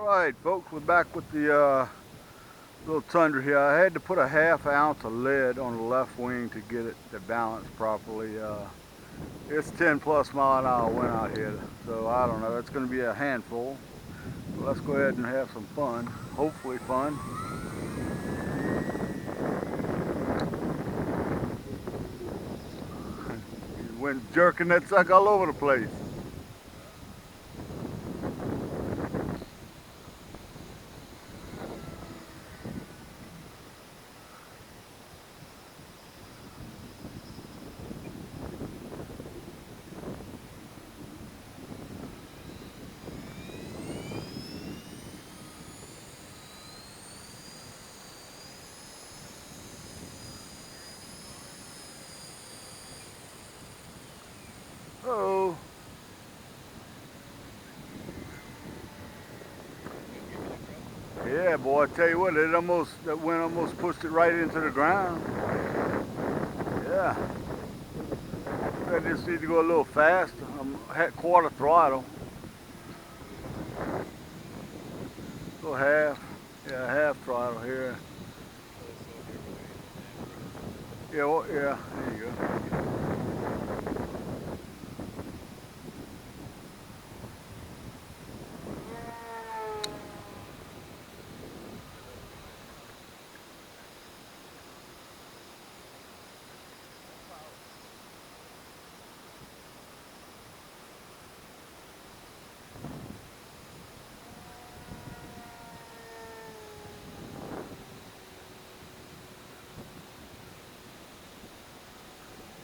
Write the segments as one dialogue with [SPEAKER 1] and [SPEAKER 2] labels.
[SPEAKER 1] Alright folks, we're back with the little Tundra here. I had to put a ½ ounce of lead on the left wing to get it to balance properly. It's 10 plus mile an hour wind out here, so I don't know, it's going to be a handful. So let's go ahead and have some fun, hopefully fun. Wind jerking that sucker all over the place. Oh. Yeah, boy, I tell you what, that wind almost pushed it right into the ground. Yeah. I just need to go a little faster. I'm at quarter throttle. Go half. Yeah, half throttle here. Yeah, well, yeah, there you go.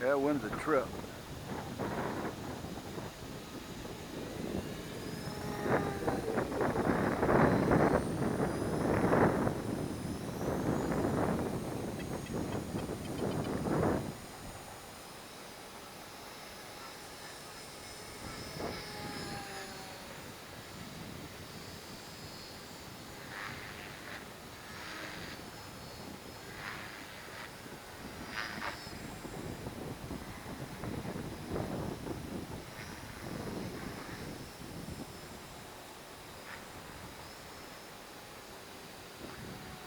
[SPEAKER 1] That wind's a trip.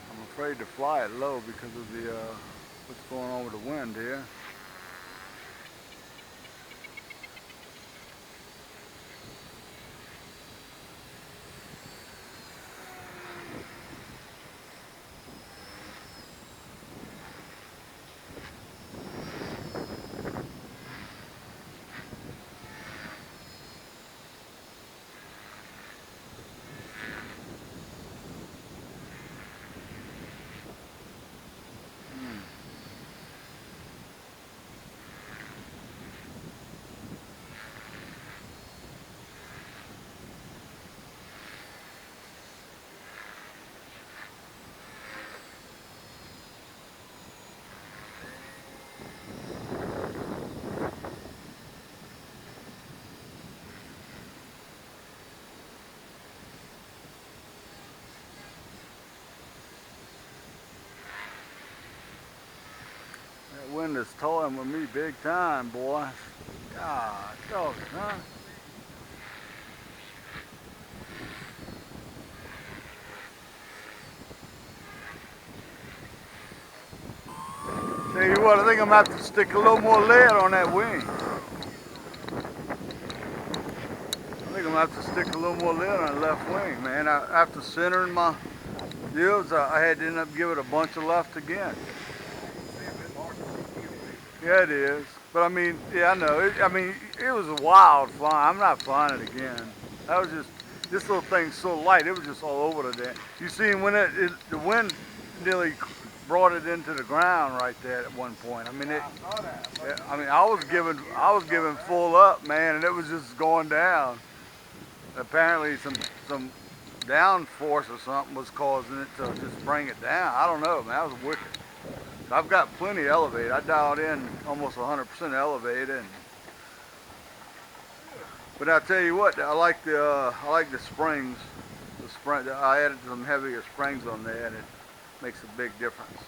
[SPEAKER 1] I'm afraid to fly it low because of the what's going on with the wind here. That wind is toying with me big time, boy. God, dog, huh? Tell you what, I think I'm gonna have to stick a little more lead on that wing. I think I'm gonna have to stick a little more lead on that left wing, man. After centering my deals, I had to end up giving it a bunch of left again. Yeah, it is. But I mean, yeah, I know. It was a wild fly. I'm not flying it again. That was just, this little thing's so light, it was just all over the damn. You see, when the wind nearly brought it into the ground right there at one point. I mean, I was giving full up, man, and it was just going down. Apparently, some down force or something was causing it to just bring it down. I don't know, man. That was wicked. I've got plenty elevated. I dialed in almost 100% elevated. But I tell you what, I like the springs. I added some heavier springs on there, and it makes a big difference.